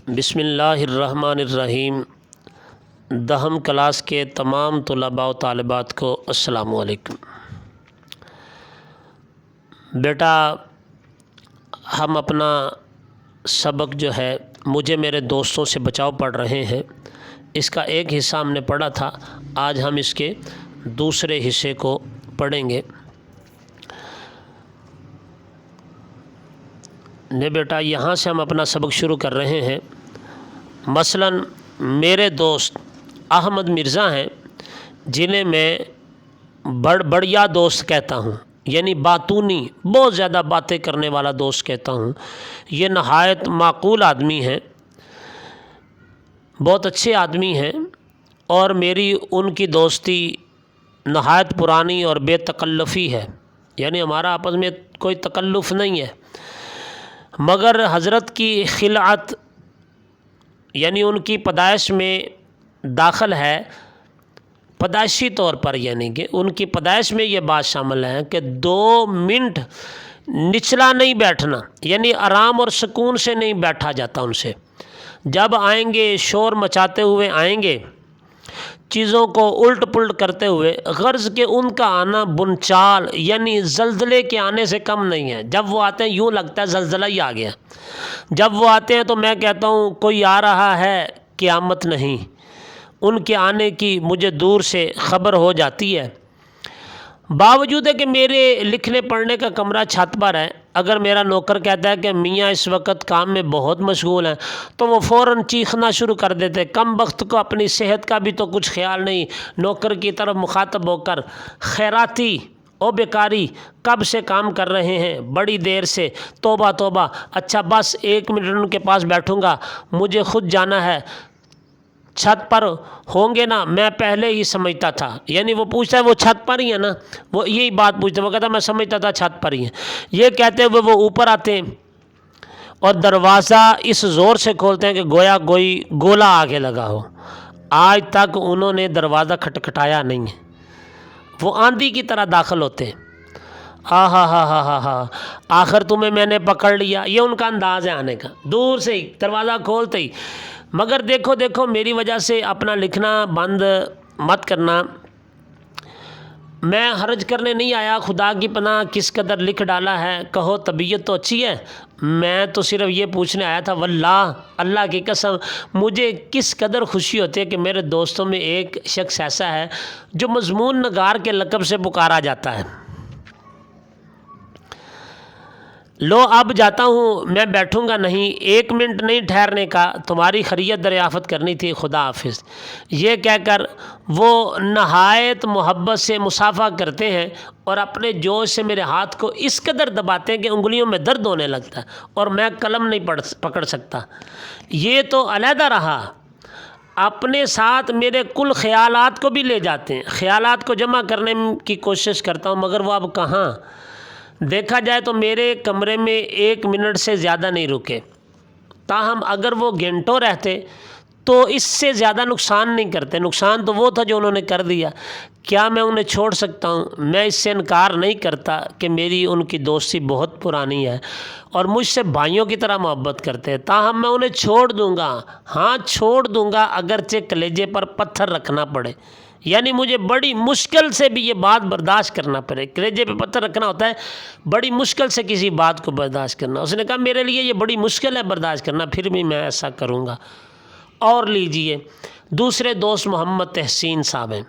بسم اللہ الرحمن الرحیم۔ دہم کلاس کے تمام طلباء و طالبات کو السلام علیکم۔ بیٹا، ہم اپنا سبق جو ہے مجھے میرے دوستوں سے بچاؤ پڑھ رہے ہیں، اس کا ایک حصہ ہم نے پڑھا تھا، آج ہم اس کے دوسرے حصے کو پڑھیں گے۔ نے بیٹا، یہاں سے ہم اپنا سبق شروع کر رہے ہیں۔ مثلاً میرے دوست احمد مرزا ہیں، جنہیں میں بڑھیا دوست کہتا ہوں، یعنی باتونی، بہت زیادہ باتیں کرنے والا دوست کہتا ہوں۔ یہ نہایت معقول آدمی ہیں، بہت اچھے آدمی ہیں، اور میری ان کی دوستی نہایت پرانی اور بے تکلفی ہے، یعنی ہمارا آپس میں کوئی تکلف نہیں ہے، مگر حضرت کی خلعت یعنی ان کی پیدائش میں داخل ہے، پیدائشی طور پر، یعنی کہ ان کی پیدائش میں یہ بات شامل ہے کہ 2 منٹ نچلا نہیں بیٹھنا، یعنی آرام اور سکون سے نہیں بیٹھا جاتا ان سے۔ جب آئیں گے شور مچاتے ہوئے آئیں گے، چیزوں کو الٹ پلٹ کرتے ہوئے، غرض کہ ان کا آنا بنچال یعنی زلزلے کے آنے سے کم نہیں ہے۔ جب وہ آتے ہیں یوں لگتا ہے زلزلہ ہی آ گیا۔ جب وہ آتے ہیں تو میں کہتا ہوں کوئی آ رہا ہے، قیامت نہیں۔ ان کے آنے کی مجھے دور سے خبر ہو جاتی ہے، باوجود ہے کہ میرے لکھنے پڑھنے کا کمرہ چھت پر ہے۔ اگر میرا نوکر کہتا ہے کہ میاں اس وقت کام میں بہت مشغول ہیں، تو وہ فوراً چیخنا شروع کر دیتے، کم بخت کو اپنی صحت کا بھی تو کچھ خیال نہیں۔ نوکر کی طرف مخاطب ہو کر، خیراتی او بیکاری، کب سے کام کر رہے ہیں؟ بڑی دیر سے۔ توبہ توبہ، اچھا بس 1 منٹ ان کے پاس بیٹھوں گا، مجھے خود جانا ہے۔ چھت پر ہوں گے نا؟ میں پہلے ہی سمجھتا تھا، یعنی وہ پوچھتا ہے وہ چھت پر ہی ہے نا، وہ یہی بات پوچھتا ہے، وہ کہتا ہے میں سمجھتا تھا چھت پر ہی ہے۔ یہ کہتے ہوئے وہ اوپر آتے ہیں اور دروازہ اس زور سے کھولتے ہیں کہ گویا کوئی گولا آگے لگا ہو۔ آج تک انہوں نے دروازہ کھٹکھٹایا نہیں ہے، وہ آندھی کی طرح داخل ہوتے ہیں۔ ہاں آخر تمہیں میں نے پکڑ لیا، یہ ان کا انداز ہے آنے کا، دور سے ہی دروازہ کھولتے ہی۔ مگر دیکھو میری وجہ سے اپنا لکھنا بند مت کرنا، میں حرج کرنے نہیں آیا، خدا کی پناہ کس قدر لکھ ڈالا ہے، کہو طبیعت تو اچھی ہے۔ میں تو صرف یہ پوچھنے آیا تھا، واللہ اللہ کی قسم مجھے کس قدر خوشی ہوتی ہے کہ میرے دوستوں میں ایک شخص ایسا ہے جو مضمون نگار کے لقب سے پکارا جاتا ہے۔ لو اب جاتا ہوں، میں بیٹھوں گا نہیں، 1 منٹ نہیں ٹھہرنے کا، تمہاری خیریت دریافت کرنی تھی، خدا حافظ۔ یہ کہہ کر وہ نہایت محبت سے مصافحہ کرتے ہیں اور اپنے جوش سے میرے ہاتھ کو اس قدر دباتے ہیں کہ انگلیوں میں درد ہونے لگتا ہے اور میں قلم نہیں پکڑ سکتا۔ یہ تو علیحدہ رہا، اپنے ساتھ میرے کل خیالات کو بھی لے جاتے ہیں، خیالات کو جمع کرنے کی کوشش کرتا ہوں، مگر وہ اب کہاں۔ دیکھا جائے تو میرے کمرے میں 1 منٹ سے زیادہ نہیں رکے، تاہم اگر وہ گھنٹوں رہتے تو اس سے زیادہ نقصان نہیں کرتے۔ نقصان تو وہ تھا جو انہوں نے کر دیا۔ کیا میں انہیں چھوڑ سکتا ہوں؟ میں اس سے انکار نہیں کرتا کہ میری ان کی دوستی بہت پرانی ہے اور مجھ سے بھائیوں کی طرح محبت کرتے ہیں، تاہم میں انہیں چھوڑ دوں گا، ہاں چھوڑ دوں گا، اگرچہ کلیجے پر پتھر رکھنا پڑے، یعنی مجھے بڑی مشکل سے بھی یہ بات برداشت کرنا پڑے۔ کلیجے پہ پتھر رکھنا ہوتا ہے بڑی مشکل سے کسی بات کو برداشت کرنا۔ اس نے کہا میرے لیے یہ بڑی مشکل ہے برداشت کرنا، پھر بھی میں ایسا کروں گا۔ اور لیجئے دوسرے دوست محمد تحسین صاحب ہیں،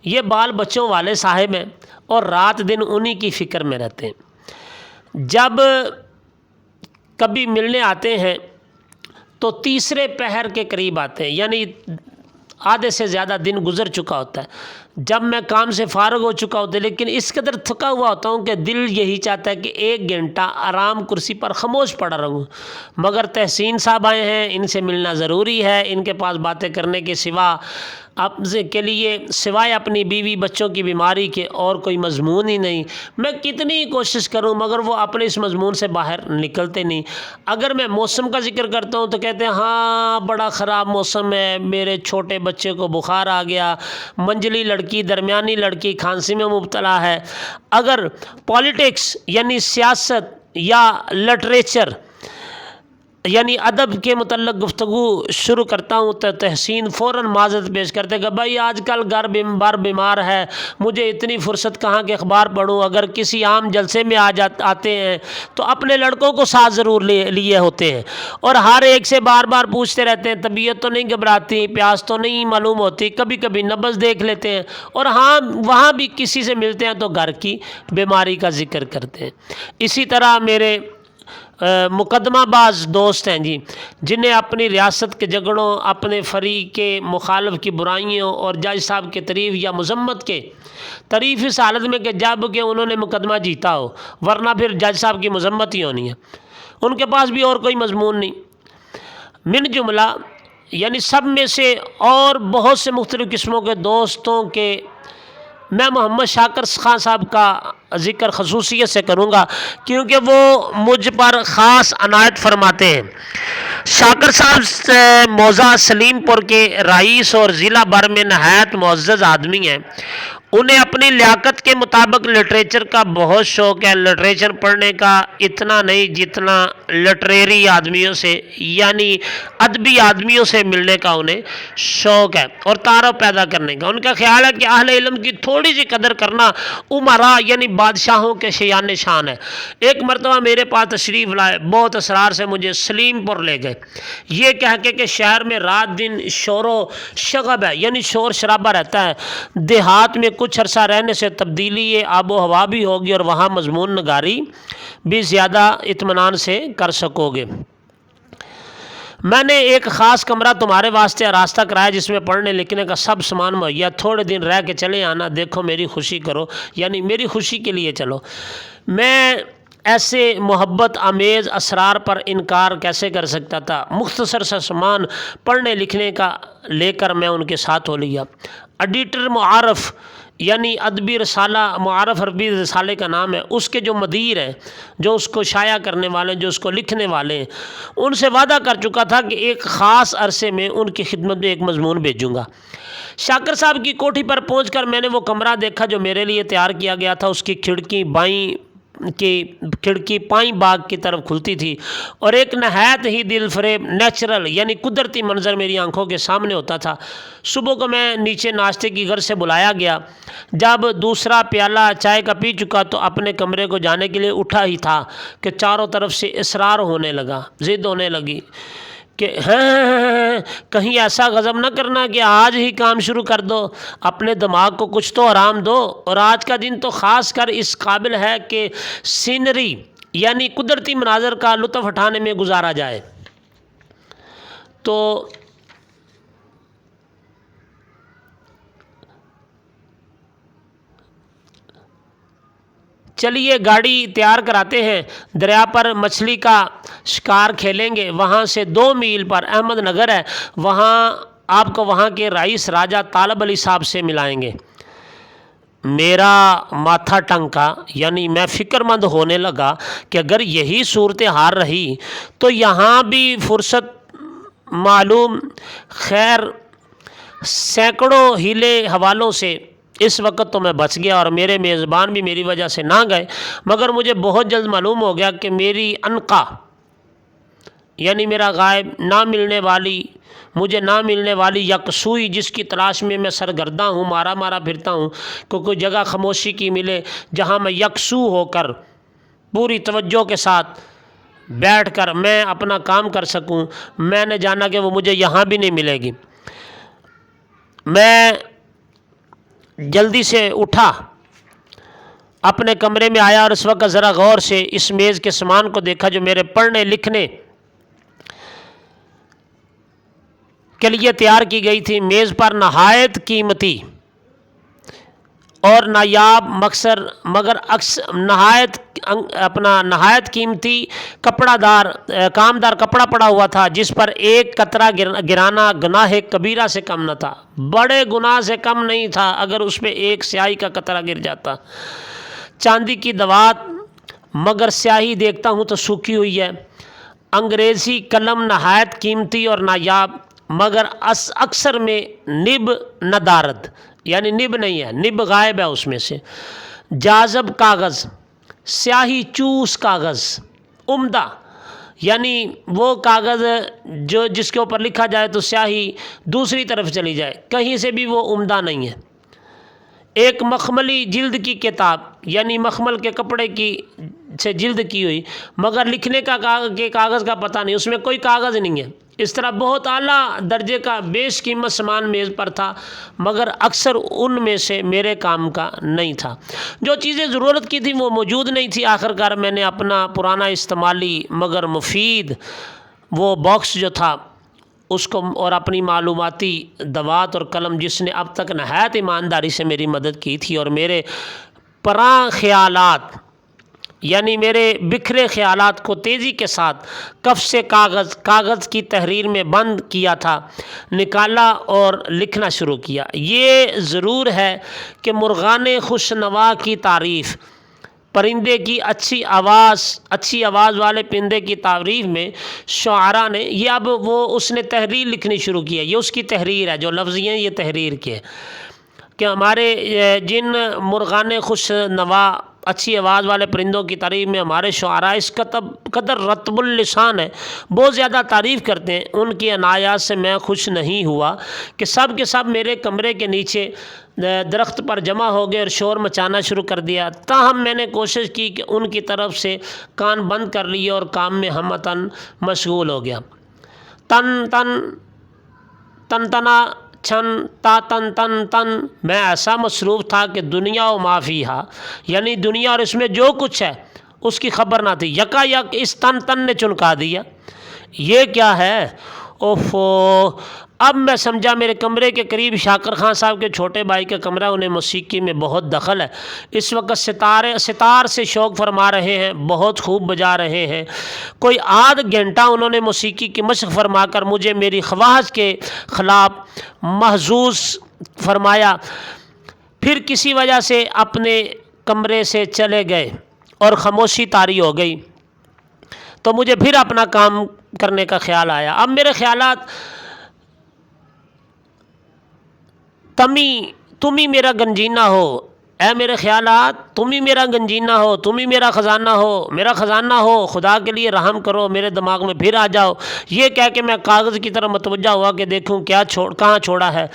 یہ بال بچوں والے صاحب ہیں اور رات دن انہی کی فکر میں رہتے ہیں۔ جب کبھی ملنے آتے ہیں تو تیسرے پہر کے قریب آتے ہیں، یعنی آدھے سے زیادہ دن گزر چکا ہوتا ہے، جب میں کام سے فارغ ہو چکا ہوتا ہے، لیکن اس قدر تھکا ہوا ہوتا ہوں کہ دل یہی چاہتا ہے کہ 1 گھنٹہ آرام کرسی پر خاموش پڑا رہوں، مگر تحسین صاحب آئے ہیں، ان سے ملنا ضروری ہے، ان کے پاس باتیں کرنے کے سوا سوائے اپنی بیوی بچوں کی بیماری کے اور کوئی مضمون ہی نہیں۔ میں کتنی کوشش کروں مگر وہ اپنے اس مضمون سے باہر نکلتے نہیں۔ اگر میں موسم کا ذکر کرتا ہوں تو کہتے ہیں ہاں بڑا خراب موسم ہے، میرے چھوٹے بچے کو بخار آ گیا، منجلی لڑکی درمیانی لڑکی کھانسی میں مبتلا ہے۔ اگر پالیٹکس یعنی سیاست یا لٹریچر یعنی ادب کے متعلق گفتگو شروع کرتا ہوں تو تحسین فوراً معذرت پیش کرتے کہ بھائی آج کل گھر بار بیمار ہے، مجھے اتنی فرصت کہاں کہ اخبار پڑھوں، اگر کسی عام جلسے میں آتے ہیں تو اپنے لڑکوں کو ساتھ ضرور لیے ہوتے ہیں، اور ہر ایک سے بار بار پوچھتے رہتے ہیں طبیعت تو نہیں گھبراتی، پیاس تو نہیں معلوم ہوتی، کبھی کبھی نبض دیکھ لیتے ہیں، اور ہاں وہاں بھی کسی سے ملتے ہیں تو گھر کی بیماری کا ذکر کرتے ہیں۔ اسی طرح میرے مقدمہ باز دوست ہیں جی، جنہیں اپنی ریاست کے جھگڑوں، اپنے فریق کے مخالف کی برائیوں اور جج صاحب کے تعریف یا مذمت کے تعریف اس حالت میں کہ جب کہ انہوں نے مقدمہ جیتا ہو، ورنہ پھر جج صاحب کی مذمت ہی ہونی ہے، ان کے پاس بھی اور کوئی مضمون نہیں۔ من جملہ یعنی سب میں سے اور بہت سے مختلف قسموں کے دوستوں کے میں محمد شاکر خان صاحب کا ذکر خصوصیت سے کروں گا کیونکہ وہ مجھ پر خاص عنایت فرماتے ہیں۔ شاکر صاحب موضع سلیم پور کے رئیس اور ضلع بھر میں نہایت معزز آدمی ہیں۔ انہیں اپنی لیاقت کے مطابق لٹریچر کا بہت شوق ہے، لٹریچر پڑھنے کا اتنا نہیں جتنا لٹریری آدمیوں سے یعنی ادبی آدمیوں سے ملنے کا انہیں شوق ہے اور تعارف پیدا کرنے کا۔ ان کا خیال ہے کہ اہل علم کی تھوڑی سی قدر کرنا امراء یعنی بادشاہوں کے شیان شان ہے۔ ایک مرتبہ میرے پاس تشریف لائے، بہت اسرار سے مجھے سلیم پور لے گئے، یہ کہہ کے کہ شہر میں رات دن شور و شغب ہے یعنی شور شرابہ رہتا ہے، دیہات میں کچھ عرصہ رہنے سے تبدیلی آب و ہوا بھی ہوگی اور وہاں مضمون نگاری بھی زیادہ اطمینان سے کر سکو گے۔ میں نے ایک خاص کمرہ تمہارے واسطے آراستہ کرایا جس میں پڑھنے لکھنے کا سب سامان مہیا، تھوڑے دن رہ کے چلے آنا، دیکھو میری خوشی کرو یعنی میری خوشی کے لیے چلو۔ میں ایسے محبت آمیز اسرار پر انکار کیسے کر سکتا تھا؟ مختصر سا سامان پڑھنے لکھنے کا لے کر میں ان کے ساتھ ہو لیا۔ ایڈیٹر معارف یعنی ادبی رسالہ، معارف عربی رسالے کا نام ہے، اس کے جو مدیر ہیں، جو اس کو شائع کرنے والے ہیں، جو اس کو لکھنے والے ہیں، ان سے وعدہ کر چکا تھا کہ ایک خاص عرصے میں ان کی خدمت میں ایک مضمون بھیجوں گا۔ شاکر صاحب کی کوٹھی پر پہنچ کر میں نے وہ کمرہ دیکھا جو میرے لیے تیار کیا گیا تھا۔ اس کی کھڑکی پائیں باغ کی طرف کھلتی تھی اور ایک نہایت ہی دل فریب نیچرل یعنی قدرتی منظر میری آنکھوں کے سامنے ہوتا تھا۔ صبح کو میں نیچے ناشتے کی غرض سے بلایا گیا، جب دوسرا پیالہ چائے کا پی چکا تو اپنے کمرے کو جانے کے لیے اٹھا ہی تھا کہ چاروں طرف سے اصرار ہونے لگا، ضد ہونے لگی کہ کہیں ایسا غضب نہ کرنا کہ آج ہی کام شروع کر دو، اپنے دماغ کو کچھ تو آرام دو، اور آج کا دن تو خاص کر اس قابل ہے کہ سینری یعنی قدرتی مناظر کا لطف اٹھانے میں گزارا جائے۔ تو چلیے گاڑی تیار کراتے ہیں، دریا پر مچھلی کا شکار کھیلیں گے، وہاں سے 2 میل پر احمد نگر ہے، وہاں آپ کو وہاں کے رئیس راجہ طالب علی صاحب سے ملائیں گے۔ میرا ماتھا ٹنکا یعنی میں فکر مند ہونے لگا کہ اگر یہی صورتحال رہی تو یہاں بھی فرصت معلوم۔ خیر سینکڑوں ہیلے حوالوں سے اس وقت تو میں بچ گیا اور میرے میزبان بھی میری وجہ سے نہ گئے، مگر مجھے بہت جلد معلوم ہو گیا کہ میری عنقا یعنی میرا غائب مجھے نہ ملنے والی یکسوئی جس کی تلاش میں سرگرداں ہوں، مارا پھرتا ہوں کہ کوئی جگہ خاموشی کی ملے جہاں میں یکسو ہو کر پوری توجہ کے ساتھ بیٹھ کر میں اپنا کام کر سکوں۔ میں نے جانا کہ وہ مجھے یہاں بھی نہیں ملے گی۔ میں جلدی سے اٹھا، اپنے کمرے میں آیا اور اس وقت ذرا غور سے اس میز کے سامان کو دیکھا جو میرے پڑھنے لکھنے کے لیے تیار کی گئی تھی۔ میز پر نہایت قیمتی اور نایاب مگر نہایت قیمتی کامدار کپڑا پڑا ہوا تھا جس پر ایک قطرہ گرانا گناہ کبیرہ سے کم نہ تھا، بڑے گناہ سے کم نہیں تھا اگر اس پہ ایک سیاہی کا قطرہ گر جاتا۔ چاندی کی دوات مگر سیاہی دیکھتا ہوں تو سوکھی ہوئی ہے۔ انگریزی قلم نہایت قیمتی اور نایاب مگر اکثر میں نب ندارد یعنی نب نہیں ہے، نب غائب ہے اس میں سے۔ جاذب کاغذ، سیاہی چوس کاغذ، عمدہ یعنی وہ کاغذ جس کے اوپر لکھا جائے تو سیاہی دوسری طرف چلی جائے، کہیں سے بھی وہ عمدہ نہیں ہے۔ ایک مخملی جلد کی کتاب، یعنی مخمل کے کپڑے کی سے جلد کی ہوئی، مگر لکھنے کا کاغذ کا پتہ نہیں، اس میں کوئی کاغذ نہیں ہے۔ اس طرح بہت اعلیٰ درجے کا بیش قیمت سامان میز پر تھا، مگر اکثر ان میں سے میرے کام کا نہیں تھا۔ جو چیزیں ضرورت کی تھیں وہ موجود نہیں تھی۔ آخرکار میں نے اپنا پرانا استعمالی مگر مفید وہ باکس جو تھا اس کو اور اپنی معلوماتی دوات اور قلم، جس نے اب تک نہایت ایمانداری سے میری مدد کی تھی اور میرے پراں خیالات یعنی میرے بکھرے خیالات کو تیزی کے ساتھ کف سے کاغذ کی تحریر میں بند کیا تھا، نکالا اور لکھنا شروع کیا۔ یہ ضرور ہے کہ مرغان خوشنوا کی تعریف، پرندے کی اچھی آواز والے پرندے کی تعریف میں شعراء نے یہ اب اس نے تحریر لکھنی شروع کی ہے۔ یہ اس کی تحریر ہے، جو لفظی ہیں یہ تحریر کے کہ ہمارے جن مرغان خوش نوا اچھی آواز والے پرندوں کی تعریف میں ہمارے شعراء اس قدر رطب اللسان ہے، بہت زیادہ تعریف کرتے ہیں، ان کی عنایات سے میں خوش نہیں ہوا کہ سب کے سب میرے کمرے کے نیچے درخت پر جمع ہو گئے اور شور مچانا شروع کر دیا۔ تاہم میں نے کوشش کی کہ ان کی طرف سے کان بند کر لیے اور کام میں ہمتاً مشغول ہو گیا۔ تن تنا چھن تا تن میں ایسا مصروف تھا کہ دنیا و ما فیہا، یعنی دنیا اور اس میں جو کچھ ہے اس کی خبر نہ تھی۔ یکا یک اس تن نے چنکا دیا۔ یہ کیا ہے؟ اوفو! اب میں سمجھا میرے کمرے کے قریب شاکر خان صاحب کے چھوٹے بھائی کا کمرہ، انہیں موسیقی میں بہت دخل ہے۔ اس وقت ستار سے شوق فرما رہے ہیں، بہت خوب بجا رہے ہیں۔ کوئی آدھ گھنٹہ انہوں نے موسیقی کی مشق فرما کر مجھے میری خواہش کے خلاف محظوظ فرمایا، پھر کسی وجہ سے اپنے کمرے سے چلے گئے اور خاموشی طاری ہو گئی، تو مجھے پھر اپنا کام کرنے کا خیال آیا۔ اب میرے خیالات تم ہی میرا گنجینہ ہو، اے میرے خیالات تم ہی میرا گنجینہ ہو، تم ہی میرا خزانہ ہو، میرا خزانہ ہو، خدا کے لیے رحم کرو، میرے دماغ میں پھر آ جاؤ۔ یہ کہہ کے میں کاغذ کی طرف متوجہ ہوا کہ دیکھوں کہاں چھوڑا ہے،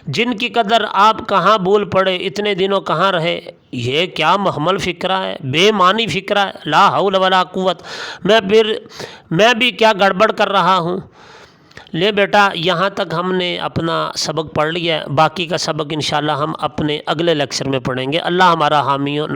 جن کی قدر آپ کہاں بھول پڑے، اتنے دنوں کہاں رہے۔ یہ کیا محمل فکرہ ہے، بے معنی فکرہ ہے، لا حول ولا قوت۔ میں بھی کیا گڑبڑ کر رہا ہوں۔ لے بیٹا، یہاں تک ہم نے اپنا سبق پڑھ لیا ہے، باقی کا سبق انشاءاللہ ہم اپنے اگلے لیکچر میں پڑھیں گے۔ اللہ ہمارا حامی و